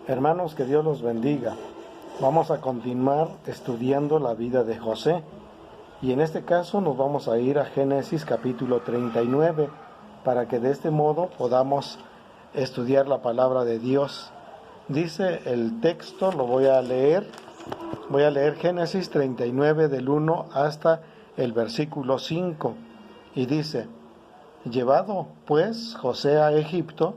Hermanos, que Dios los bendiga. Vamos a continuar estudiando la vida de José y en este caso nos vamos a ir a Génesis capítulo 39 para que de este modo podamos estudiar la palabra de Dios. Dice el texto, lo voy a leer Génesis 39 del 1 hasta el versículo 5 y dice: Llevado pues José a Egipto,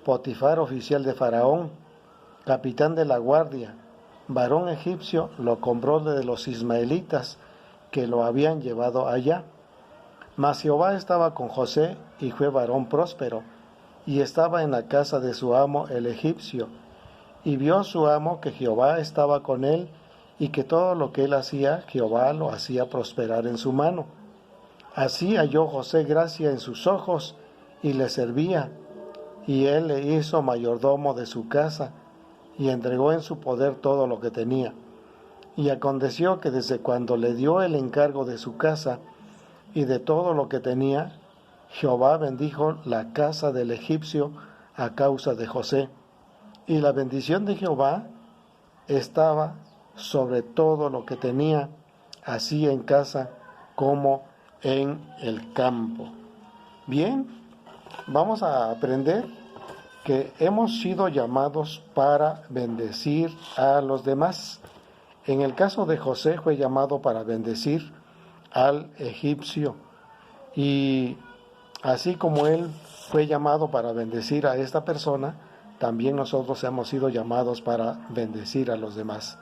Potifar, oficial de Faraón, capitán de la guardia, varón egipcio, lo compró de los ismaelitas que lo habían llevado allá. Mas Jehová estaba con José y fue varón próspero, y estaba en la casa de su amo el egipcio. Y vio su amo que Jehová estaba con él, y que todo lo que él hacía, Jehová lo hacía prosperar en su mano. Así halló José gracia en sus ojos, y le servía, y él le hizo mayordomo de su casa, y entregó en su poder todo lo que tenía. Y aconteció que desde cuando le dio el encargo de su casa y de todo lo que tenía, Jehová bendijo la casa del egipcio a causa de José. Y la bendición de Jehová estaba sobre todo lo que tenía, así en casa como en el campo. Bien, vamos a aprender que hemos sido llamados para bendecir a los demás. En el caso de José fue llamado para bendecir al egipcio, y así como él fue llamado para bendecir a esta persona, también nosotros hemos sido llamados para bendecir a los demás.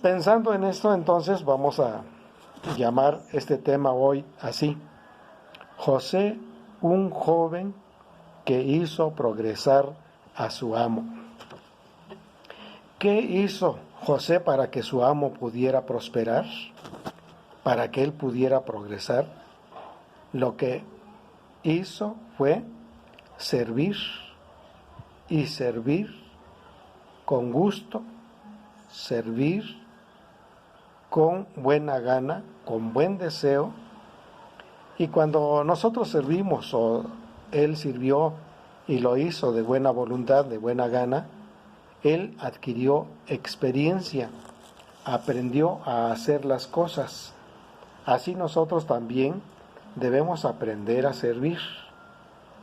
Pensando en esto, entonces vamos a llamar este tema hoy así: José, un joven que hizo progresar a su amo. ¿Qué hizo José para que su amo pudiera prosperar? Para que él pudiera progresar. Lo que hizo fue servir, y servir con gusto, servir con buena gana, con buen deseo. Y cuando nosotros servimos, o él sirvió y lo hizo de buena voluntad, de buena gana, él adquirió experiencia, aprendió a hacer las cosas. Así nosotros también debemos aprender a servir,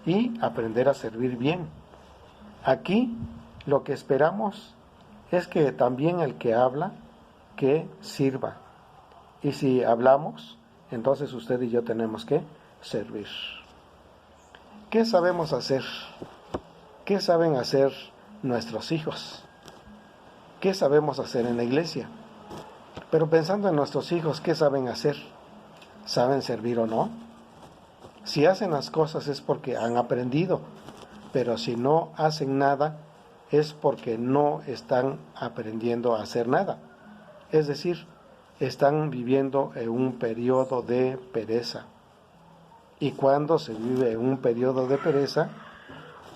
y aprender a servir bien. Aquí lo que esperamos es que también el que habla, que sirva. Y si hablamos, entonces usted y yo tenemos que servir. ¿Qué sabemos hacer? ¿Qué saben hacer nuestros hijos? ¿Qué sabemos hacer en la iglesia? Pero pensando en nuestros hijos, ¿qué saben hacer? ¿Saben servir o no? Si hacen las cosas es porque han aprendido, pero si no hacen nada es porque no están aprendiendo a hacer nada. Es decir, están viviendo en un periodo de pereza. Y cuando se vive en un periodo de pereza,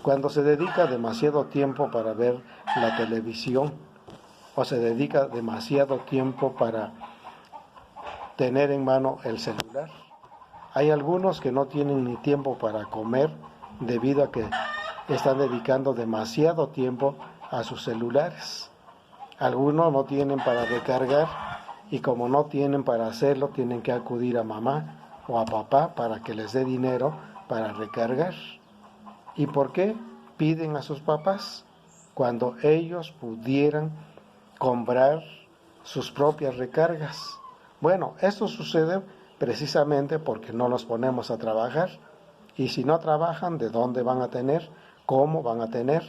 cuando se dedica demasiado tiempo para ver la televisión, o se dedica demasiado tiempo para tener en mano el celular. Hay algunos que no tienen ni tiempo para comer debido a que están dedicando demasiado tiempo a sus celulares. Algunos no tienen para recargar, y como no tienen para hacerlo, tienen que acudir a mamá o a papá para que les dé dinero para recargar. ¿Y por qué piden a sus papás cuando ellos pudieran comprar sus propias recargas? Bueno, esto sucede precisamente porque no los ponemos a trabajar. Y si no trabajan, ¿de dónde van a tener? ¿Cómo van a tener?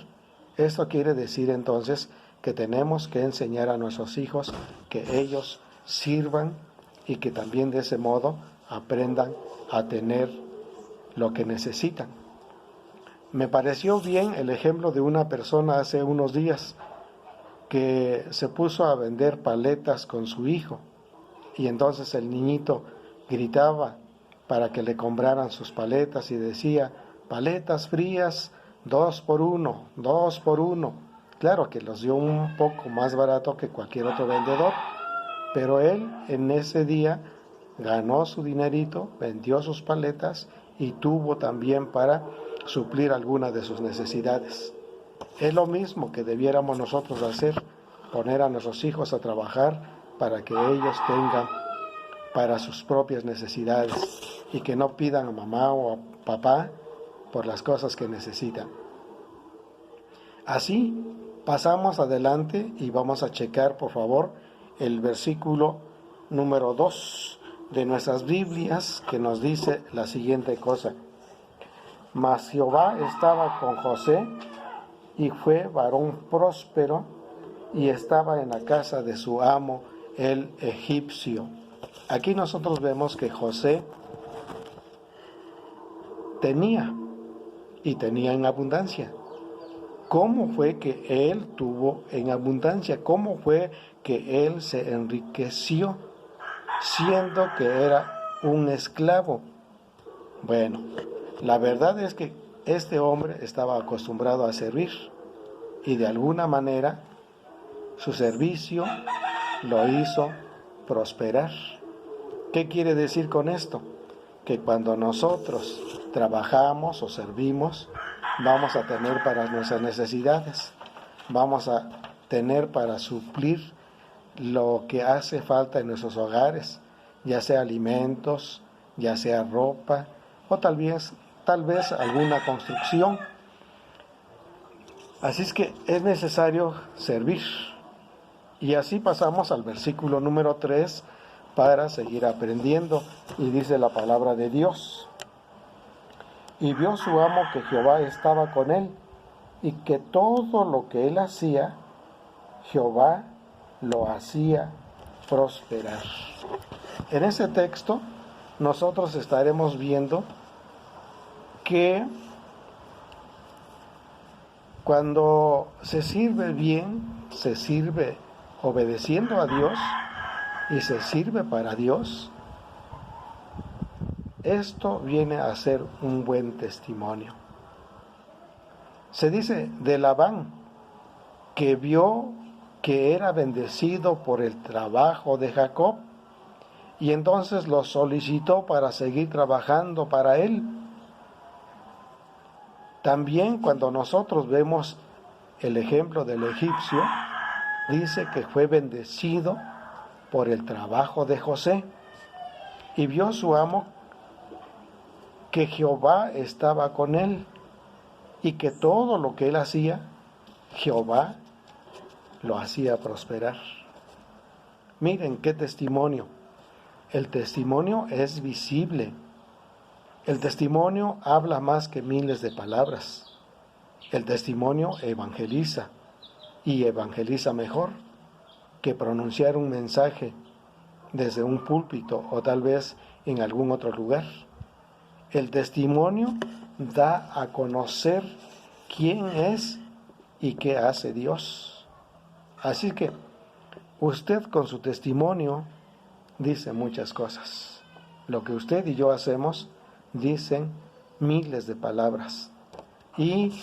Esto quiere decir entonces que tenemos que enseñar a nuestros hijos que ellos sirvan, y que también de ese modo aprendan a tener lo que necesitan. Me pareció bien el ejemplo de una persona hace unos días que se puso a vender paletas con su hijo, y entonces el niñito gritaba para que le compraran sus paletas y decía: paletas frías, 2 por 1, 2 por 1. Claro que los dio un poco más barato que cualquier otro vendedor, pero él en ese día ganó su dinerito, vendió sus paletas y tuvo también para suplir algunas de sus necesidades. Es lo mismo que debiéramos nosotros hacer, poner a nuestros hijos a trabajar para que ellos tengan para sus propias necesidades y que no pidan a mamá o a papá por las cosas que necesitan. Así pasamos adelante y vamos a checar, por favor, el versículo número 2 de nuestras Biblias, que nos dice la siguiente cosa: Mas Jehová estaba con José, y fue varón próspero, y estaba en la casa de su amo el egipcio. Aquí nosotros vemos que José tenía, y tenía en abundancia. ¿Cómo fue que él tuvo en abundancia? ¿Cómo fue que él se enriqueció siendo que era un esclavo? Bueno, la verdad es que este hombre estaba acostumbrado a servir y de alguna manera su servicio lo hizo prosperar. ¿Qué quiere decir con esto? Que cuando nosotros trabajamos o servimos, vamos a tener para nuestras necesidades, vamos a tener para suplir lo que hace falta en nuestros hogares, ya sea alimentos, ya sea ropa, o tal vez alguna construcción. Así es que es necesario servir. Y así pasamos al versículo número 3 para seguir aprendiendo. Y dice la palabra de Dios: Y vio su amo que Jehová estaba con él, y que todo lo que él hacía, Jehová lo hacía prosperar. En ese texto nosotros estaremos viendo que cuando se sirve bien, se sirve obedeciendo a Dios y se sirve para Dios, esto viene a ser un buen testimonio. Se dice de Labán que vio que era bendecido por el trabajo de Jacob y entonces lo solicitó para seguir trabajando para él. También cuando nosotros vemos el ejemplo del egipcio, dice que fue bendecido por el trabajo de José y vio su amo que Jehová estaba con él y que todo lo que él hacía, Jehová lo hacía prosperar. Miren qué testimonio. El testimonio es visible. El testimonio habla más que miles de palabras. El testimonio evangeliza, y evangeliza mejor que pronunciar un mensaje desde un púlpito o tal vez en algún otro lugar. El testimonio da a conocer quién es y qué hace Dios. Así que usted con su testimonio dice muchas cosas. Lo que usted y yo hacemos dicen miles de palabras. Y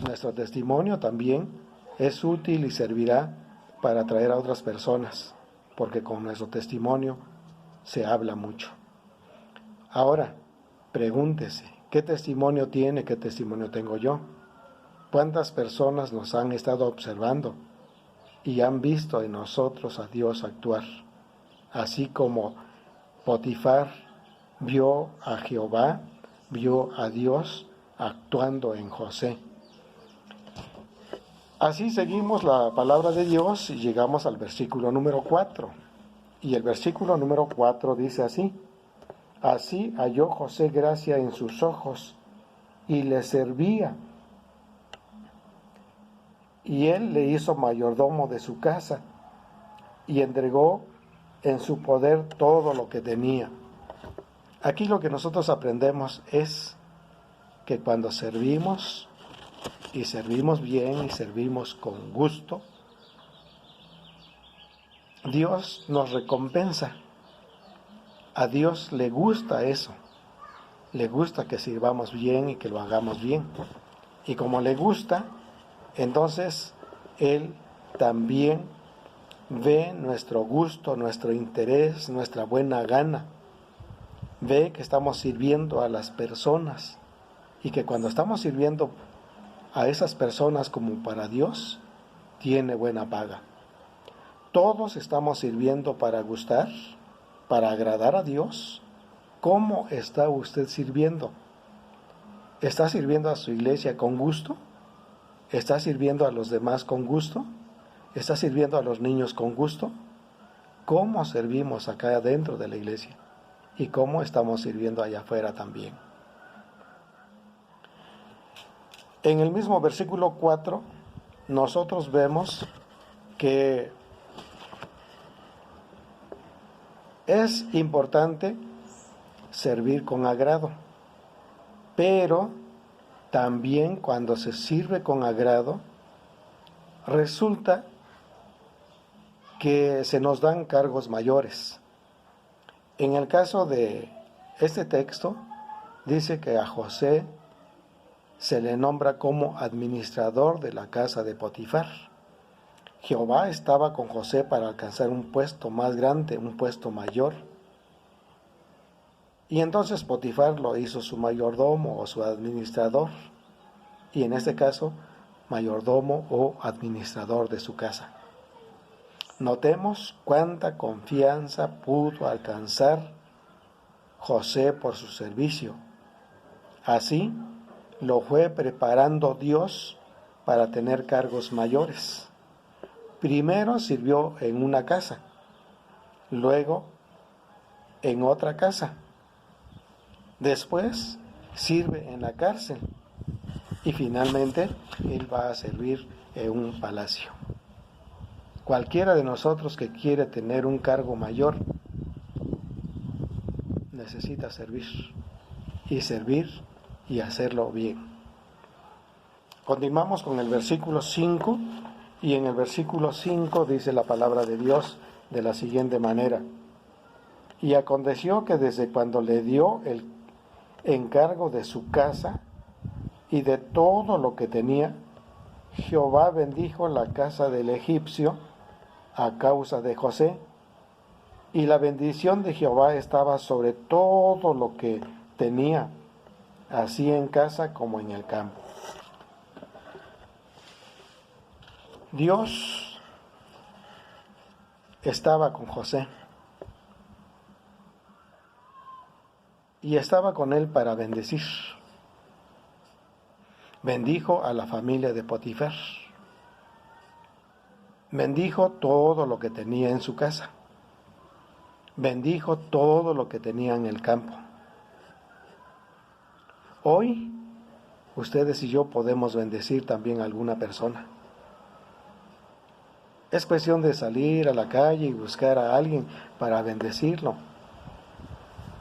nuestro testimonio también es útil y servirá para atraer a otras personas, porque con nuestro testimonio se habla mucho. Ahora, pregúntese, ¿qué testimonio tiene, qué testimonio tengo yo? ¿Cuántas personas nos han estado observando y han visto en nosotros a Dios actuar? Así como Potifar vio a Jehová, vio a Dios actuando en José. Así seguimos la palabra de Dios y llegamos al versículo número 4. Y el versículo número 4 dice así: Así halló José gracia en sus ojos y le servía. Y él le hizo mayordomo de su casa y entregó en su poder todo lo que tenía. Aquí lo que nosotros aprendemos es que cuando servimos, y servimos bien y servimos con gusto, Dios nos recompensa. A Dios le gusta eso. Le gusta que sirvamos bien y que lo hagamos bien. Y como le gusta, entonces Él también ve nuestro gusto, nuestro interés, nuestra buena gana. Ve que estamos sirviendo a las personas y que cuando estamos sirviendo a esas personas como para Dios, tiene buena paga. Todos estamos sirviendo para gustar, para agradar a Dios. ¿Cómo está usted sirviendo? ¿Está sirviendo a su iglesia con gusto? ¿Está sirviendo a los demás con gusto? ¿Está sirviendo a los niños con gusto? ¿Cómo servimos acá dentro de la iglesia? ¿Y cómo estamos sirviendo allá afuera también? En el mismo versículo 4, nosotros vemos que es importante servir con agrado, pero también cuando se sirve con agrado, resulta que se nos dan cargos mayores. En el caso de este texto, dice que a José se le nombra como administrador de la casa de Potifar. Jehová estaba con José para alcanzar un puesto más grande, un puesto mayor. Y entonces Potifar lo hizo su mayordomo o su administrador. Y en este caso, mayordomo o administrador de su casa. Notemos cuánta confianza pudo alcanzar José por su servicio. Así lo fue preparando Dios para tener cargos mayores. Primero sirvió en una casa, luego en otra casa. Después sirve en la cárcel y finalmente él va a servir en un palacio. Cualquiera de nosotros que quiere tener un cargo mayor necesita servir y hacerlo bien. Continuamos con el versículo 5 y en el versículo 5 dice la palabra de Dios de la siguiente manera: y aconteció que desde cuando le dio el encargo de su casa y de todo lo que tenía, Jehová bendijo la casa del egipcio a causa de José, y la bendición de Jehová estaba sobre todo lo que tenía, así en casa como en el campo. Dios estaba con José y estaba con él para bendecir. Bendijo a la familia de Potifar. Bendijo todo lo que tenía en su casa. Bendijo todo lo que tenía en el campo. Hoy, ustedes y yo podemos bendecir también a alguna persona. Es cuestión de salir a la calle y buscar a alguien para bendecirlo.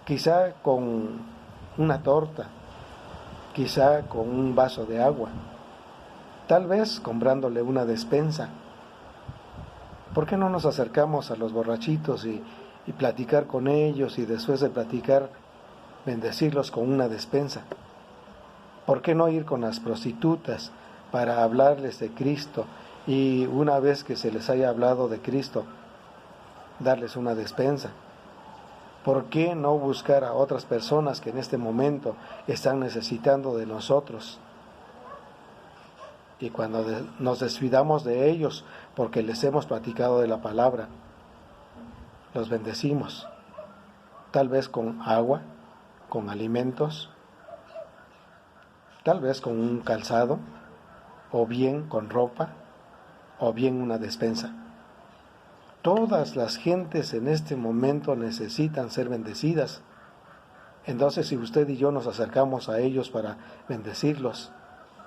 Quizá con una torta, quizá con un vaso de agua, tal vez comprándole una despensa. ¿Por qué no nos acercamos a los borrachitos y platicar con ellos y después de platicar bendecirlos con una despensa? ¿Por qué no ir con las prostitutas para hablarles de Cristo y una vez que se les haya hablado de Cristo, darles una despensa? ¿Por qué no buscar a otras personas que en este momento están necesitando de nosotros? Y cuando nos descuidamos de ellos porque les hemos platicado de la palabra, los bendecimos, tal vez con agua, con alimentos, tal vez con un calzado, o bien con ropa, o bien una despensa. Todas las gentes en este momento necesitan ser bendecidas. Entonces, si usted y yo nos acercamos a ellos para bendecirlos,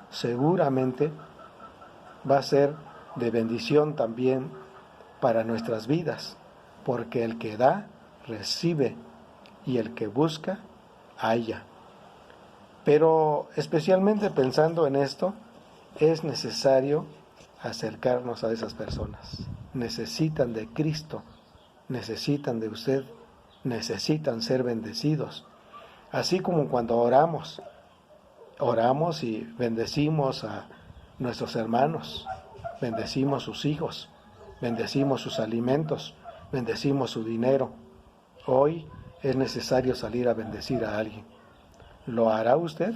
seguramente va a ser de bendición también para nuestras vidas, porque el que da, recibe, y el que busca, halla. Pero especialmente pensando en esto, es necesario acercarnos a esas personas. Necesitan de Cristo, necesitan de usted, necesitan ser bendecidos. Así como cuando oramos y bendecimos a nuestros hermanos, bendecimos sus hijos, bendecimos sus alimentos, bendecimos su dinero. Hoy es necesario salir a bendecir a alguien. ¿Lo hará usted?